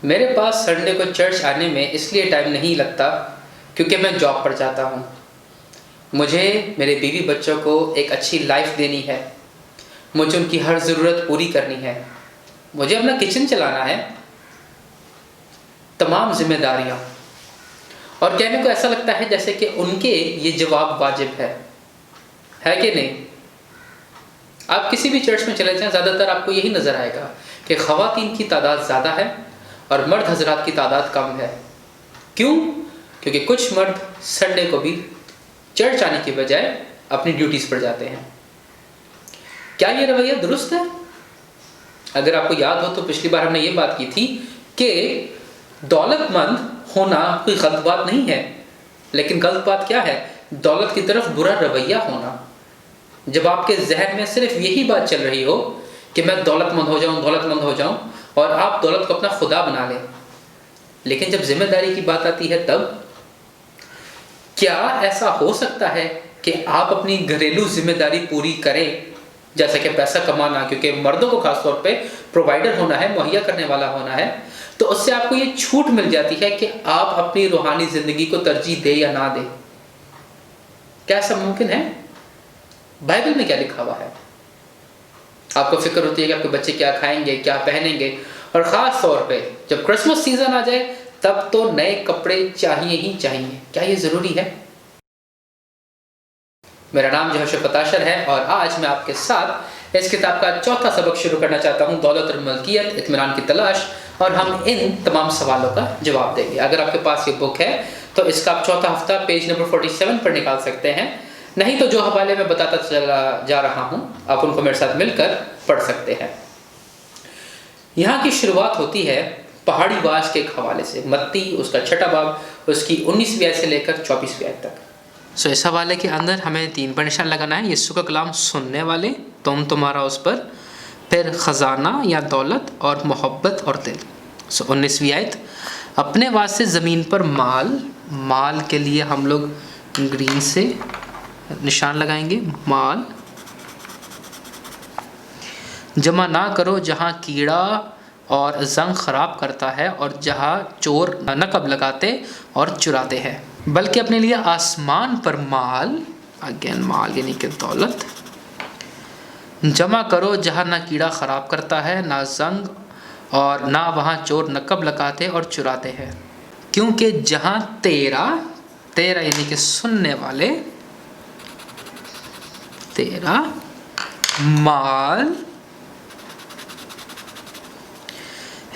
میرے پاس سنڈے کو چرچ آنے میں اس لیے ٹائم نہیں لگتا کیونکہ میں جاب پر جاتا ہوں۔ مجھے میرے بیوی بچوں کو ایک اچھی لائف دینی ہے، مجھے ان کی ہر ضرورت پوری کرنی ہے، مجھے اپنا کچن چلانا ہے، تمام ذمہ داریاں۔ اور کہنے کو ایسا لگتا ہے جیسے کہ ان کے یہ جواب واجب ہے کہ نہیں؟ آپ کسی بھی چرچ میں چلے جائیں، زیادہ تر آپ کو یہی نظر آئے گا کہ خواتین کی تعداد زیادہ ہے اور مرد حضرات کی تعداد کم ہے۔ کیوں؟ کیونکہ کچھ مرد سنڈے کو بھی چرچ آنے کی بجائے اپنی ڈیوٹیز پر جاتے ہیں۔ کیا یہ رویہ درست ہے؟ اگر آپ کو یاد ہو تو پچھلی بار ہم نے یہ بات کی تھی کہ دولت مند ہونا کوئی غلط بات نہیں ہے، لیکن غلط بات کیا ہے؟ دولت کی طرف برا رویہ ہونا۔ جب آپ کے ذہن میں صرف یہی بات چل رہی ہو کہ میں دولت مند ہو جاؤں اور آپ دولت کو اپنا خدا بنا لیں، لیکن جب ذمہ داری کی بات آتی ہے تب کیا ایسا ہو سکتا ہے کہ آپ اپنی گھریلو ذمہ داری پوری کریں، جیسا کہ پیسہ کمانا، کیونکہ مردوں کو خاص طور پہ پرووائڈر ہونا ہے، مہیا کرنے والا ہونا ہے، تو اس سے آپ کو یہ چھوٹ مل جاتی ہے کہ آپ اپنی روحانی زندگی کو ترجیح دیں یا نہ دیں؟ کیا ایسا ممکن ہے؟ بائبل میں کیا لکھا ہوا ہے؟ آپ کو فکر ہوتی ہے کہ آپ کے بچے کیا کھائیں گے، کیا پہنیں گے، اور خاص طور پہ جب کرسمس سیزن آ جائے تب تو نئے کپڑے چاہیے ہی چاہیے۔ کیا یہ ضروری ہے؟ میرا نام جوشو فتاشر ہے اور آج میں آپ کے ساتھ اس کتاب کا چوتھا سبق شروع کرنا چاہتا ہوں، دولت اور ملکیت، اطمینان کی تلاش، اور ہم ان تمام سوالوں کا جواب دیں گے۔ اگر آپ کے پاس یہ بک ہے تو اس کا آپ چوتھا ہفتہ پیج نمبر 47 پر نکال سکتے ہیں، نہیں تو جو حوالے میں بتاتا چلا جا رہا ہوں آپ ان کو میرے ساتھ مل کر پڑھ سکتے ہیں۔ یہاں کی شروعات ہوتی ہے پہاڑی باز کے ایک حوالے سے، متی اس کا 6 باب اس کی 19ویں آیت سے لے کر 24ویں آیت تک۔ اس حوالے کے اندر ہمیں 3 پر نشان لگانا ہے۔ یسوع کا کلام سننے والے، تمہارا اس پر، پھر خزانہ یا دولت اور محبت اور دل۔ 19ویں آیت، اپنے واسطے زمین پر مال کے لیے ہم لوگ گرین سے نشان لگائیں گے، مال جمع نہ کرو جہاں کیڑا اور زنگ خراب کرتا ہے اور جہاں چور نقب لگاتے اور چراتے ہیں، بلکہ اپنے لیے آسمان پر مال یعنی کہ دولت جمع کرو جہاں نہ کیڑا خراب کرتا ہے، نہ زنگ، اور نہ وہاں چور نقب لگاتے اور چراتے ہیں، کیونکہ جہاں تیرا یعنی کہ سننے والے، تیرا مال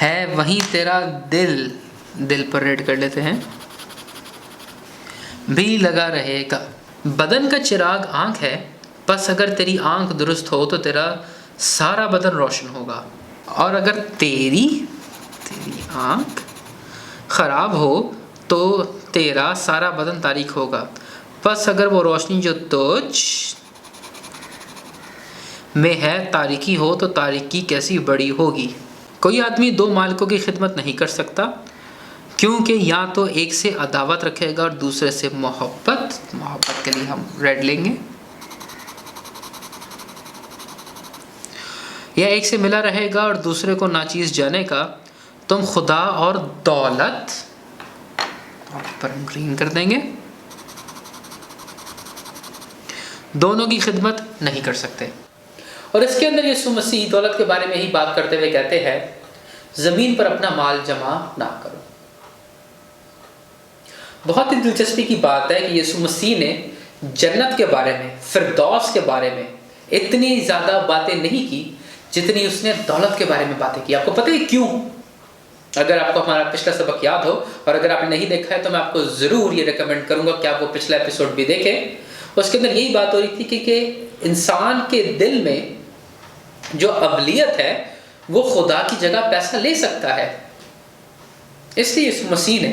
ہے وہیں تیرا دل پر ریڈ کر لیتے ہیں، بھی لگا رہے گا۔ بدن کا چراغ آنکھ ہے، پس اگر تیری آنکھ درست ہو تو تیرا سارا بدن روشن ہوگا، اور اگر تیری آنکھ خراب ہو تو تیرا سارا بدن تاریک ہوگا، پس اگر وہ روشنی جو تجھ میں ہے تاریکی ہو تو تاریکی کیسی بڑی ہوگی۔ کوئی آدمی 2 مالکوں کی خدمت نہیں کر سکتا، کیونکہ یا تو ایک سے عداوت رکھے گا اور دوسرے سے محبت کے لیے ہم ریڈ لیں گے، یا ایک سے ملا رہے گا اور دوسرے کو ناچیز جانے کا۔ تم خدا اور دولت پر ہم گرین کر دیں گے، دونوں کی خدمت نہیں کر سکتے۔ اور اس کے اندر یسوع مسیح دولت کے بارے میں ہی بات کرتے ہوئے کہتے ہیں زمین پر اپنا مال جمع نہ کرو۔ بہت ہی دلچسپی کی بات ہے کہ یسوع مسیح نے جنت کے بارے میں، فردوس کے بارے میں اتنی زیادہ باتیں نہیں کی جتنی اس نے دولت کے بارے میں باتیں کی۔ آپ کو پتہ ہے کیوں؟ اگر آپ کو ہمارا پچھلا سبق یاد ہو، اور اگر آپ نے نہیں دیکھا ہے تو میں آپ کو ضرور یہ ریکمینڈ کروں گا کہ آپ وہ پچھلا ایپیسوڈ بھی دیکھیں۔ اس کے اندر یہی بات ہو رہی تھی کہ انسان کے دل میں جو ابلیت ہے وہ خدا کی جگہ پیسہ لے سکتا ہے، اس لیے یسوع مسیح نے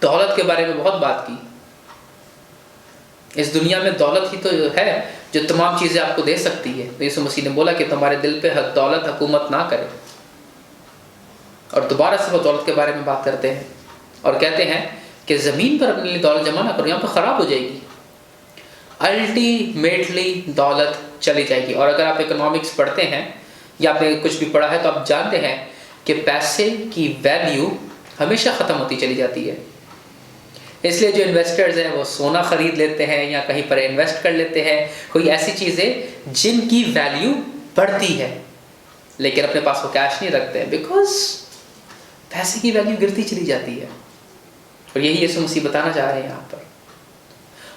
دولت کے بارے میں بہت بات کی۔ اس دنیا میں دولت ہی تو ہے جو تمام چیزیں آپ کو دے سکتی ہے۔ یسوع مسیح نے بولا کہ تمہارے دل پہ دولت حکومت نہ کرے، اور دوبارہ سے وہ دولت کے بارے میں بات کرتے ہیں اور کہتے ہیں کہ زمین پر اپنے لیے دولت جمع نہ کرو، یہاں پہ خراب ہو جائے گی، الٹیمیٹلی دولت چلی جائے گی۔ اور اگر آپ اکنامکس پڑھتے ہیں یا آپ نے کچھ بھی پڑھا ہے تو آپ جانتے ہیں کہ پیسے کی ویلیو ہمیشہ ختم ہوتی چلی جاتی ہے. اس لیے جو انویسٹرز ہیں وہ سونا خرید لیتے ہیں یا کہیں پر انویسٹ کر لیتے ہیں, کوئی ایسی چیزیں جن کی ویلیو بڑھتی ہے, لیکن اپنے پاس وہ کیش نہیں رکھتے ہیں بیکاز پیسے کی ویلیو گرتی چلی جاتی ہے. اور یہی یسوع مسیح بتانا چاہ رہے ہیں یہاں پر.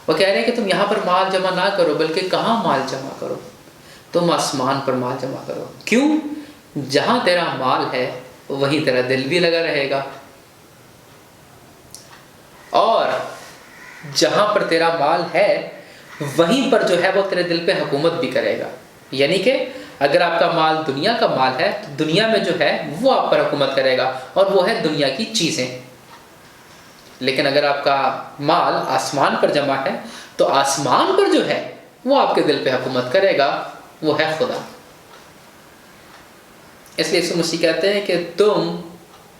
وہ کہہ رہے ہیں کہ تم یہاں پر مال جمع نہ کرو, بلکہ کہاں مال جمع کرو؟ تم آسمان پر مال جمع کرو. کیوں؟ جہاں تیرا مال ہے وہیں تیرا دل بھی لگا رہے گا, اور جہاں پر تیرا مال ہے وہیں پر جو ہے وہ تیرے دل پہ حکومت بھی کرے گا. یعنی کہ اگر آپ کا مال دنیا کا مال ہے تو دنیا میں جو ہے وہ آپ پر حکومت کرے گا, اور وہ ہے دنیا کی چیزیں. لیکن اگر آپ کا مال آسمان پر جمع ہے تو آسمان پر جو ہے وہ آپ کے دل پہ حکومت کرے گا, وہ ہے خدا. اس لیے یسوع مسیح کہتے ہیں کہ تم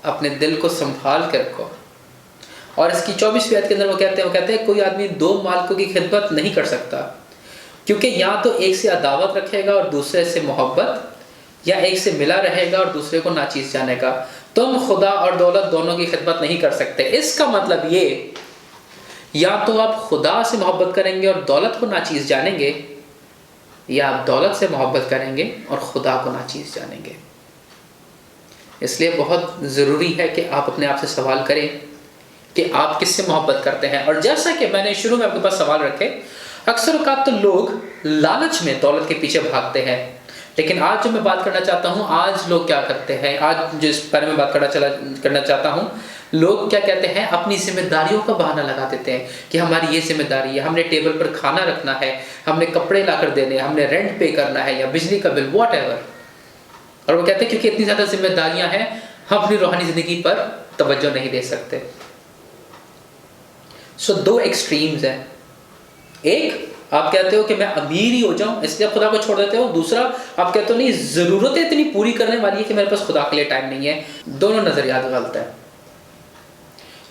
اپنے دل کو سنبھال کے رکھو. اور اس کی 24ویں آیت کے اندر وہ کہتے ہیں کوئی آدمی 2 مالکوں کی خدمت نہیں کر سکتا, کیونکہ یا تو ایک سے عداوت رکھے گا اور دوسرے سے محبت, یا ایک سے ملا رہے گا اور دوسرے کو ناچیز جانے گا. تم خدا اور دولت دونوں کی خدمت نہیں کر سکتے. اس کا مطلب یہ, یا تو آپ خدا سے محبت کریں گے اور دولت کو ناچیز جانیں گے, یا آپ دولت سے محبت کریں گے اور خدا کو ناچیز جانیں گے. اس لیے بہت ضروری ہے کہ آپ اپنے آپ سے سوال کریں کہ آپ کس سے محبت کرتے ہیں. اور جیسا کہ میں نے شروع میں آپ کے پاس سوال رکھے, اکثر اوقات تو لوگ لالچ میں دولت کے پیچھے بھاگتے ہیں, لیکن آج جو میں بات کرنا چاہتا ہوں, آج لوگ کیا کرتے ہیں, آج جس بارے میں بات کرنا چاہتا ہوں, لوگ کیا کہتے ہیں, اپنی ذمہ داریوں کا بہانہ لگا دیتے ہیں کہ ہماری یہ ذمہ داری ہے, ہم نے ٹیبل پر کھانا رکھنا ہے, ہم نے کپڑے لا کر دینے, ہم نے رینٹ پے کرنا ہے یا بجلی کا بل, واٹ ایور. اور وہ کہتے ہیں کیونکہ اتنی زیادہ ذمہ داریاں ہیں ہم اپنی روحانی زندگی پر توجہ نہیں دے سکتے. سو 2 ایکسٹریمز ہیں. ایک, آپ کہتے ہو کہ میں امیر ہی ہو جاؤں اس لیے خدا کو چھوڑ دیتے ہو. دوسرا, آپ کہتے ہو نہیں, ضرورتیں اتنی پوری کرنے والی ہے کہ میرے پاس خدا کے لیے ٹائم نہیں ہے. دونوں نظریات غلط ہیں.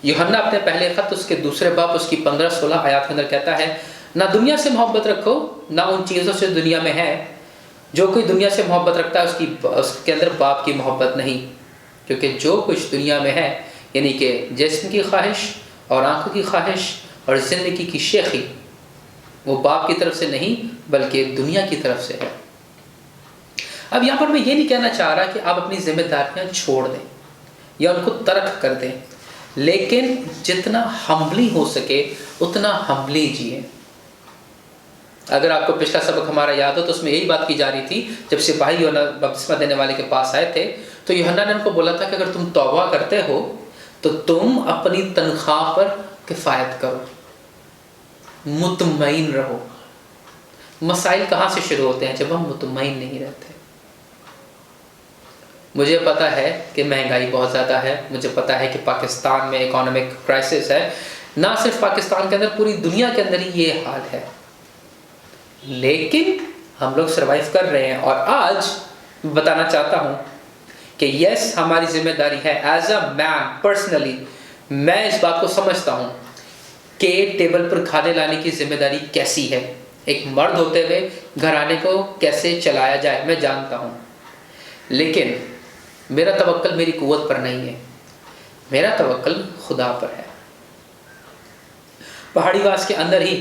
یوحنا اپنے پہلے خط اس کے 2 باب اس کی 15-16 آیات کے اندر کہتا ہے, نہ دنیا سے محبت رکھو نہ ان چیزوں سے دنیا میں ہے. جو کوئی دنیا سے محبت رکھتا ہے اس کے اندر باپ کی محبت نہیں, کیونکہ جو کچھ دنیا میں ہے, یعنی کہ جسم کی خواہش اور آنکھوں کی خواہش اور زندگی کی شیخی, وہ باپ کی طرف سے نہیں بلکہ دنیا کی طرف سے ہے. اب یہاں پر میں یہ نہیں کہنا چاہ رہا کہ آپ اپنی ذمہ داریاں چھوڑ دیں یا ان کو ترک کر دیں, لیکن جتنا ہمبلی ہو سکے اتنا ہمبلی جیے. اگر آپ کو پچھلا سبق ہمارا یاد ہو تو اس میں یہی بات کی جا رہی تھی, جب سپاہی یوحنا بپتسمہ دینے والے کے پاس آئے تھے تو یوحنا نے ان کو بولا تھا کہ اگر تم توبہ کرتے ہو تو تم اپنی تنخواہ پر کفایت کرو, مطمئن رہو. مسائل کہاں سے شروع ہوتے ہیں؟ جب ہم مطمئن نہیں رہتے. مجھے پتا ہے کہ مہنگائی بہت زیادہ ہے, مجھے پتا ہے کہ پاکستان میں اکانومک کرائسس ہے, نہ صرف پاکستان کے اندر پوری دنیا کے اندر ہی یہ حال ہے, لیکن ہم لوگ سروائیو کر رہے ہیں. اور آج بتانا چاہتا ہوں کہ یس, ہماری ذمہ داری ہے ایز اے مین پرسنلی, میں اس بات کو سمجھتا ہوں کہ ٹیبل پر کھانے لانے کی ذمہ داری کیسی ہے, ایک مرد ہوتے ہوئے گھرانے کو کیسے چلایا جائے میں جانتا ہوں. لیکن میرا توکل میری قوت پر نہیں ہے, میرا توکل خدا پر ہے. پہاڑی واس کے اندر ہی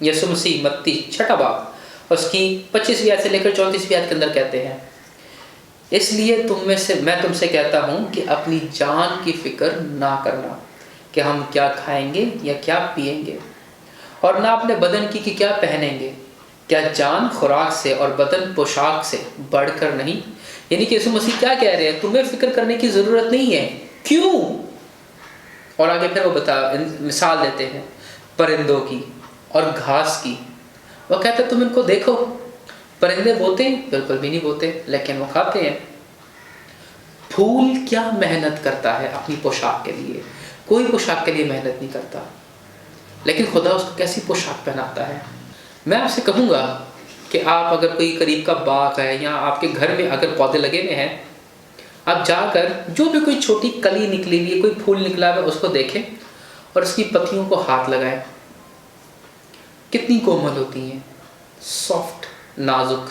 یسوع مسیح متی 6 باب اس کی 25ویں آیت سے لے کر 34ویں آیت کے اندر کہتے ہیں, اس لیے میں تم سے کہتا ہوں کہ اپنی جان کی فکر نہ کرنا کہ ہم کیا کھائیں گے یا کیا پئیں گے, اور نہ اپنے بدن کی کہ کیا پہنیں گے. کیا جان خوراک سے اور بدن پوشاک سے بڑھ کر نہیں؟ یعنی کہ یسوع مسیح کیا کہہ رہے ہیں, تمہیں فکر کرنے کی ضرورت نہیں ہے. کیوں؟ اور آگے پھر وہ مثال دیتے ہیں پرندوں کی اور گھاس کی. وہ کہتے ہیں تم ان کو دیکھو, پرندے بوتے ہیں؟ بالکل بھی نہیں بوتے, لیکن وہ کھاتے ہیں. پھول کیا محنت کرتا ہے اپنی پوشاک کے لیے؟ کوئی پوشاک کے لیے محنت نہیں کرتا, لیکن خدا اس کو کیسی پوشاک پہناتا ہے. میں آپ سے کہوں گا کہ آپ اگر کوئی قریب کا باغ ہے یا آپ کے گھر میں اگر پودے لگے ہوئے ہیں, آپ جا کر جو بھی کوئی چھوٹی کلی نکلی ہوئی ہے, کوئی پھول نکلا ہوا ہے, اس کو دیکھیں اور اس کی پتیوں کو ہاتھ لگائیں. کتنی کومل ہوتی ہیں, سافٹ, نازک.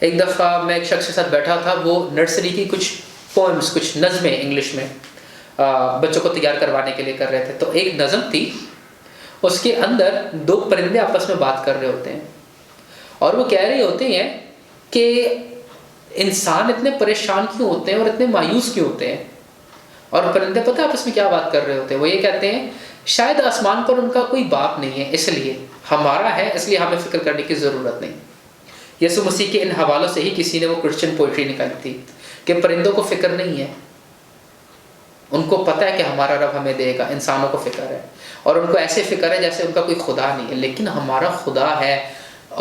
ایک دفعہ میں ایک شخص کے ساتھ بیٹھا تھا، وہ نرسری کی کچھ پوئمز، کچھ نظمیں انگلش میں بچوں کو تیار کروانے کے لیے کر رہے تھے. تو ایک نظم تھی، اس کے اندر دو پرندے آپس میں بات کر رہے ہوتے ہیں اور وہ کہہ رہے ہوتے ہیں کہ انسان اتنے پریشان کیوں ہوتے ہیں اور اتنے مایوس کیوں ہوتے ہیں. اور پرندے پتہ آپس میں کیا بات کر رہے ہوتے ہیں؟ وہ یہ کہتے ہیں شاید آسمان پر ان کا کوئی باپ نہیں ہے، اس لیے ہمارا ہے، اس لیے ہمیں فکر کرنے کی ضرورت نہیں. یسوع مسیح کے ان حوالوں سے ہی کسی نے وہ کرسچن پوئٹری نکالی تھی کہ پرندوں کو فکر نہیں ہے، ان کو پتہ ہے کہ ہمارا رب ہمیں دے گا. انسانوں کو فکر ہے اور ان کو ایسے فکر ہے جیسے ان کا کوئی خدا نہیں ہے، لیکن ہمارا خدا ہے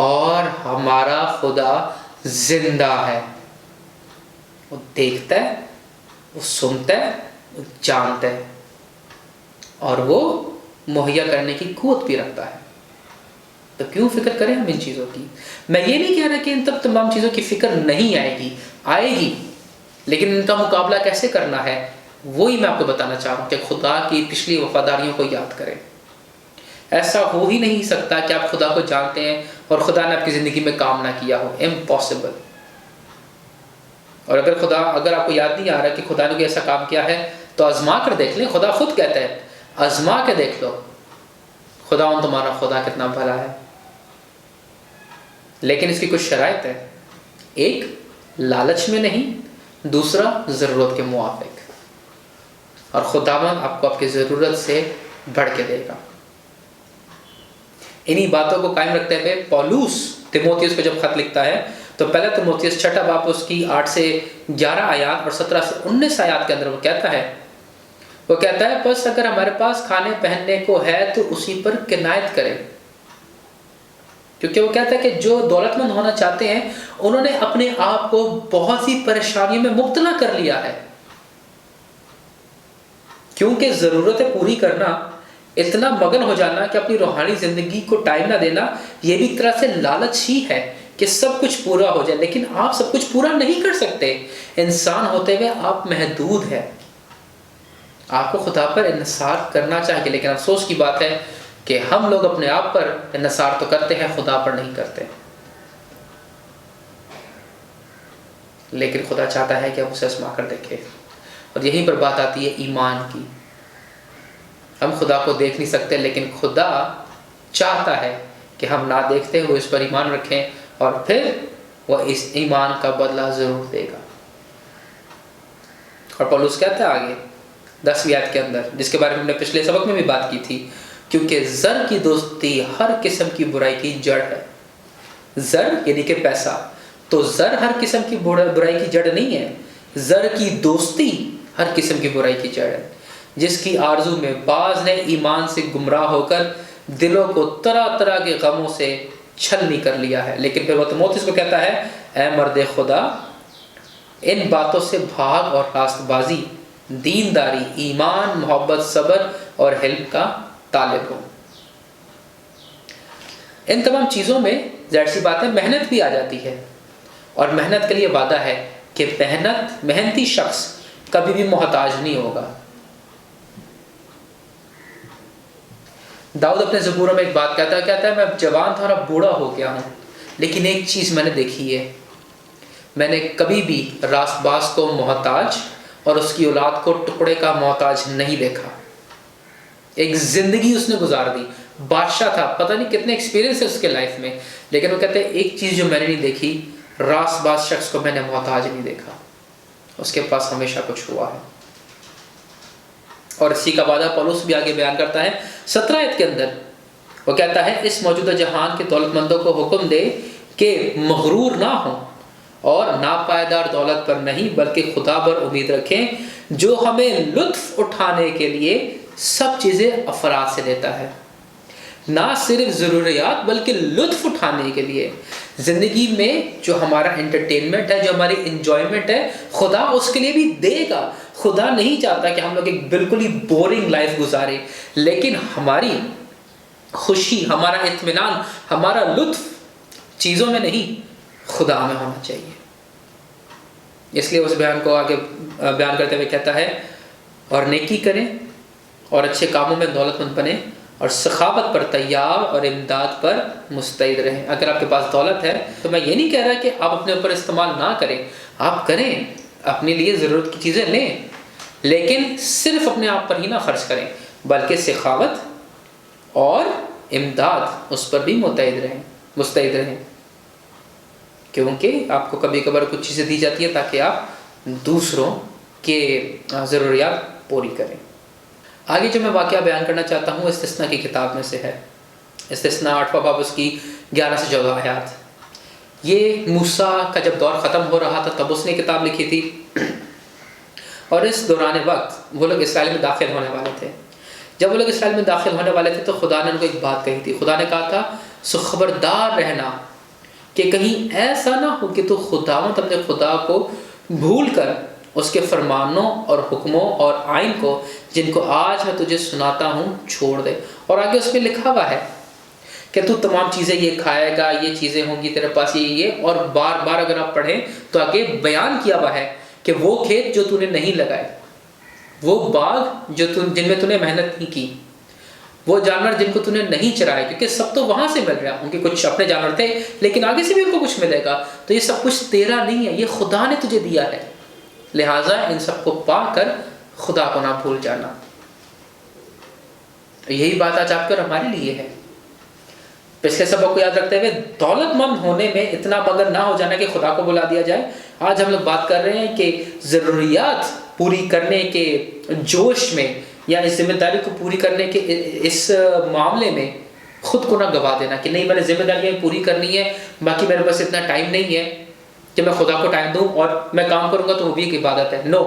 اور ہمارا خدا زندہ ہے. وہ دیکھتا ہے، وہ سنتا ہے، وہ جانتا ہے اور وہ مہیا کرنے کی قوت بھی رکھتا ہے. تو کیوں فکر کریں ہم ان چیزوں کی؟ میں یہ نہیں کہہ رہا کہ ان تمام چیزوں کی فکر نہیں آئے گی، آئے گی، لیکن ان کا مقابلہ کیسے کرنا ہے وہی میں آپ کو بتانا چاہ رہا ہوں کہ خدا کی پچھلی وفاداریوں کو یاد کریں. ایسا ہو ہی نہیں سکتا کہ آپ خدا کو جانتے ہیں اور خدا نے آپ کی زندگی میں کام نہ کیا ہو. امپاسبل. اور اگر آپ کو یاد نہیں آ رہا کہ خدا نے کوئی ایسا کام کیا ہے تو آزما کر دیکھ لیں. خدا خود کہتا ہے آزما کے دیکھ لو، خدا تمہارا خدا کتنا بھلا ہے. لیکن اس کی کچھ شرائط ہے. ایک، لالچ میں نہیں، دوسرا ضرورت کے موافق. اور خداوند آپ کو آپ کی ضرورت سے بڑھ کے دے گا. انہی باتوں کو قائم رکھتے ہوئے پولوس تیموتھیوس کو جب خط لکھتا ہے تو پہلا تیموتھیوس 6 باب اس کی 8 سے 11 آیات اور 17 سے 19 آیات کے اندر وہ کہتا ہے بس اگر ہمارے پاس کھانے پہننے کو ہے تو اسی پر کنایت کریں. کیونکہ وہ کہتا ہے کہ جو دولت مند ہونا چاہتے ہیں انہوں نے اپنے آپ کو بہت سی پریشانیوں میں مبتلا کر لیا ہے. کیونکہ ضرورتیں پوری کرنا، اتنا مگن ہو جانا کہ اپنی روحانی زندگی کو ٹائم نہ دینا، یہ بھی ایک طرح سے لالچ ہی ہے کہ سب کچھ پورا ہو جائے. لیکن آپ سب کچھ پورا نہیں کر سکتے. انسان ہوتے ہوئے آپ محدود ہیں. آپ کو خدا پر انحصار کرنا چاہیے، لیکن افسوس کی بات ہے کہ ہم لوگ اپنے آپ پر انحصار تو کرتے ہیں، خدا پر نہیں کرتے. لیکن خدا چاہتا ہے کہ ہم اسے آزما کر دیکھیں. اور یہیں پر بات آتی ہے ایمان کی. ہم خدا کو دیکھ نہیں سکتے، لیکن خدا چاہتا ہے کہ ہم نہ دیکھتے ہوئے اس پر ایمان رکھیں اور پھر وہ اس ایمان کا بدلہ ضرور دے گا. اور پولس کہتا ہے آگے 10ویں آیت کے اندر، جس کے بارے میں ہم نے پچھلے سبق میں بھی بات کی تھی، کیونکہ زر کی دوستی ہر قسم کی برائی کی جڑ ہے. زر یعنی کہ پیسہ، تو زر ہر قسم کی برائی کی جڑ نہیں ہے. زر کی دوستی ہر قسم کی برائی کی جڑ ہے، جس کی آرزو میں بعض نے ایمان سے گمراہ ہو کر دلوں کو طرح طرح کے غموں سے چھلنی کر لیا ہے. لیکن پھر وہ تیموتھیوس کو کہتا ہے اے مرد خدا، ان باتوں سے بھاگ اور راست بازی، دینداری، ایمان، محبت، صبر اور حلم کا طالب ہو. ان تمام چیزوں میں ظاہر سی بات ہے محنت بھی آ جاتی ہے، اور محنت کے لیے وعدہ ہے کہ محنتی شخص کبھی بھی محتاج نہیں ہوگا. داؤد اپنے زبوروں میں ایک بات کہتا ہے میں جوان تھا اور اب بوڑھا ہو گیا ہوں، لیکن ایک چیز میں نے دیکھی ہے، میں نے کبھی بھی راست باز کو محتاج اور اس کی اولاد کو ٹکڑے کا محتاج نہیں دیکھا. ایک زندگی اس نے گزار دی، بادشاہ تھا، پتہ نہیں کتنے ایکسپیرینس ہے اس کے لائف میں، لیکن وہ کہتے ہیں ایک چیز جو میں نے نہیں دیکھی، راست باز شخص کو میں نے محتاج نہیں دیکھا. اس کے پاس ہمیشہ کچھ ہوا ہے. اور اسی کا وعدہ پولس بھی آگے بیان کرتا ہے 17 آیت کے اندر. وہ کہتا ہے اس موجودہ جہان کے دولت مندوں کو حکم دے کہ مغرور نہ ہوں اور ناپائیدار دولت پر نہیں بلکہ خدا پر امید رکھیں جو ہمیں لطف اٹھانے کے لیے سب چیزیں افراد سے دیتا ہے. نہ صرف ضروریات بلکہ لطف اٹھانے کے لیے زندگی میں جو ہمارا انٹرٹینمنٹ ہے، جو ہماری انجوائمنٹ ہے، خدا اس کے لیے بھی دے گا. خدا نہیں چاہتا کہ ہم لوگ ایک بالکل ہی بورنگ لائف گزارے، لیکن ہماری خوشی، ہمارا اطمینان، ہمارا لطف چیزوں میں نہیں، خدا میں ہونا چاہیے. اس لیے اس بیان کو آگے بیان کرتے ہوئے کہتا ہے اور نیکی کریں اور اچھے کاموں میں دولت مند بنیں اور سخاوت پر تیار اور امداد پر مستعد رہیں۔ اگر آپ کے پاس دولت ہے تو میں یہ نہیں کہہ رہا کہ آپ اپنے اوپر استعمال نہ کریں، آپ کریں، اپنے لیے ضرورت کی چیزیں لیں، لیکن صرف اپنے آپ پر ہی نہ خرچ کریں، بلکہ سخاوت اور امداد اس پر بھی مستعد رہیں، کیونکہ آپ کو کبھی کبھار کچھ چیزیں دی جاتی ہیں تاکہ آپ دوسروں کے ضروریات پوری کریں۔ آگے جو میں واقعہ بیان کرنا چاہتا ہوں استثناء کی کتاب میں سے ہے، استثناء 8واں باب اس کی 11 سے 14 آیات۔ یہ موسیٰ کا جب دور ختم ہو رہا تھا تب اس نے کتاب لکھی تھی، اور اس دوران وقت وہ لوگ اسرائیل میں داخل ہونے والے تھے۔ جب وہ لوگ اسرائیل میں داخل ہونے والے تھے تو خدا نے ان کو ایک بات کہی تھی۔ خدا نے کہا تھا سو خبردار رہنا کہ کہیں ایسا نہ ہو کہ تو خداوند اپنے خدا کو بھول کر اس کے فرمانوں اور حکموں اور آئین کو جن کو آج میں تجھے سناتا ہوں چھوڑ دے۔ اور آگے اس میں لکھا ہوا ہے کہ تو تمام چیزیں یہ کھائے گا، یہ چیزیں ہوں گی تیرے پاس، یہ اور بار بار اگر آپ پڑھیں تو آگے بیان کیا ہوا ہے کہ وہ کھیت جو تو نے نہیں لگائے، وہ باغ جن میں تو نے محنت نہیں کی، وہ جانور جن کو تو نے نہیں چرائے، کیونکہ سب تو وہاں سے مل رہا، ان کے کچھ اپنے جانور تھے لیکن آگے سے بھی ان کو کچھ ملے گا، تو یہ سب کچھ تیرا نہیں ہے، یہ خدا نے تجھے دیا ہے، لہٰذا ان سب کو پا کر خدا کو نہ بھول جانا۔ یہی بات آج آپ اور ہمارے لیے ہے۔ پچھلے سبق کو یاد رکھتے ہوئے دولت مند ہونے میں اتنا مگن نہ ہو جانا کہ خدا کو بلا دیا جائے۔ آج ہم لوگ بات کر رہے ہیں کہ ضروریات پوری کرنے کے جوش میں یا اس ذمہ داری کو پوری کرنے کے اس معاملے میں خود کو نہ گوا دینا کہ نہیں میں نے ذمہ داریاں پوری کرنی ہے، باقی میرے پاس اتنا ٹائم نہیں ہے کہ میں خدا کو ٹائم دوں اور میں کام کروں گا تو وہ بھی ایک عبادت ہے۔ نو،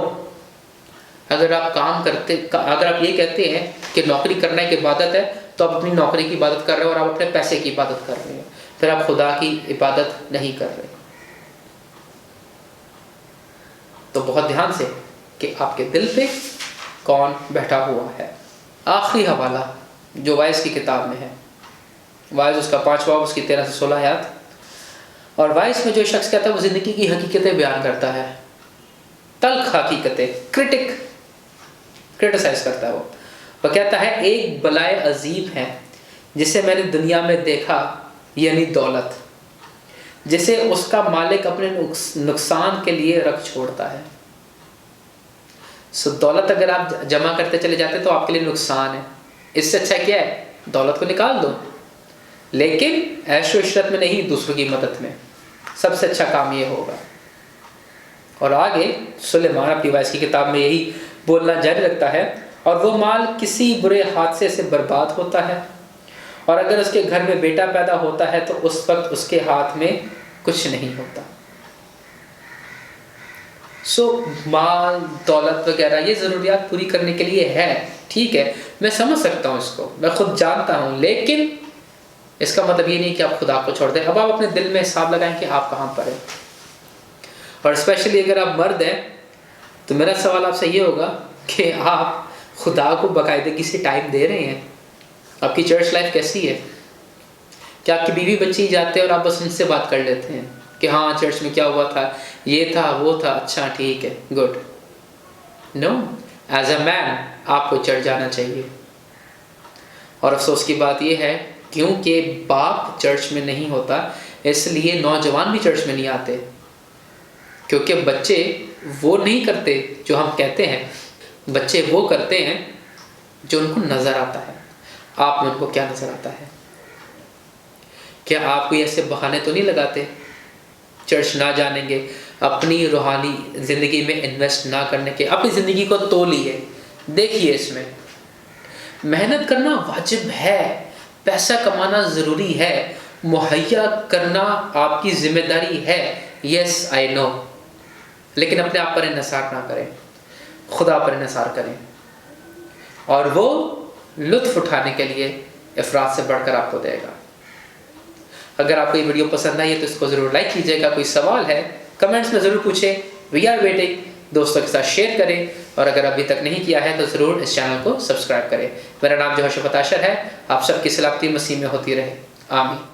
اگر آپ یہ کہتے ہیں کہ نوکری کرنا ایک عبادت ہے تو آپ اپنی نوکری کی عبادت کر رہے ہیں اور آپ اپنے پیسے کی عبادت کر رہے ہیں، پھر آپ خدا کی عبادت نہیں کر رہے۔ تو بہت دھیان سے کہ آپ کے دل پہ کون بیٹھا ہوا ہے۔ آخری حوالہ جو وائز کی کتاب میں ہے، وائز اس کا 5واں باب اس کی 13 سے 16 آیات، اور وائز میں جو شخص کہتا ہے وہ زندگی کی حقیقتیں بیان کرتا ہے، تلخ حقیقتیں، کرٹیسائز کرتا ہے۔ وہ کہتا ہے ایک بلائے عظیم ہے جسے میں نے دنیا میں دیکھا، یعنی دولت، جسے اس کا مالک اپنے نقصان کے لیے رکھ چھوڑتا ہے۔ سو دولت اگر آپ جمع کرتے چلے جاتے تو آپ کے لیے نقصان ہے، اس سے اچھا کیا ہے دولت کو نکال دو، لیکن عیش و عشرت میں نہیں، دوسروں کی مدد میں سب سے اچھا کام یہ ہوگا۔ اور آگے سلیمان اپنی وائس کی کتاب میں یہی بولنا جاری رکھتا ہے، اور وہ مال کسی برے حادثے سے برباد ہوتا ہے، اور اگر اس کے گھر میں بیٹا پیدا ہوتا ہے تو اس وقت اس کے ہاتھ میں کچھ نہیں ہوتا۔ سو مال، دولت وغیرہ یہ ضروریات پوری کرنے کے لیے ہے، ٹھیک ہے، میں سمجھ سکتا ہوں اس کو، میں خود جانتا ہوں، لیکن اس کا مطلب یہ نہیں کہ آپ خدا کو چھوڑ دیں۔ اب آپ اپنے دل میں حساب لگائیں کہ آپ کہاں پر ہیں، اور اسپیشلی اگر آپ مرد ہیں تو میرا سوال آپ سے یہ ہوگا کہ آپ خدا کو باقاعدگی سے ٹائم دے رہے ہیں؟ آپ کی چرچ لائف کیسی ہے؟ کیا آپ کی بیوی بچی جاتے ہیں اور آپ بس ان سے بات کر لیتے ہیں کہ ہاں چرچ میں کیا ہوا تھا، یہ تھا وہ تھا، اچھا ٹھیک ہے، گڈ؟ نو، ایز اے مین آپ کو چڑھ جانا چاہیے۔ اور افسوس کی بات یہ ہے کیونکہ باپ چرچ میں نہیں ہوتا اس لیے نوجوان بھی چرچ میں نہیں آتے، کیونکہ بچے وہ نہیں کرتے جو ہم کہتے ہیں، بچے وہ کرتے ہیں جو ان کو نظر آتا ہے۔ آپ میں ان کو کیا نظر آتا ہے؟ کیا آپ کوئی ایسے بہانے تو نہیں لگاتے چرچ نہ جانے گے، اپنی روحانی زندگی میں انویسٹ نہ کرنے کے؟ اپنی زندگی کو تولیے، دیکھیے اس میں محنت کرنا واجب ہے، پیسہ کمانا ضروری ہے، مہیا کرنا آپ کی ذمہ داری ہے، یس آئی نو، لیکن اپنے آپ پر انحصار نہ کریں، خدا پر انحصار کریں، اور وہ لطف اٹھانے کے لیے افراد سے بڑھ کر آپ کو دے گا۔ اگر آپ کو یہ ویڈیو پسند آئی ہے تو اس کو ضرور لائک کیجیے گا، کوئی سوال ہے کمنٹس میں ضرور پوچھیں، وی آر ویٹنگ، دوستوں کے ساتھ شیئر کریں، اور اگر ابھی تک نہیں کیا ہے تو ضرور اس چینل کو سبسکرائب کریں۔ میرا نام جو ہے شفت عاشر ہے، آپ سب کی سلامتی مسیح میں ہوتی رہے، آمین۔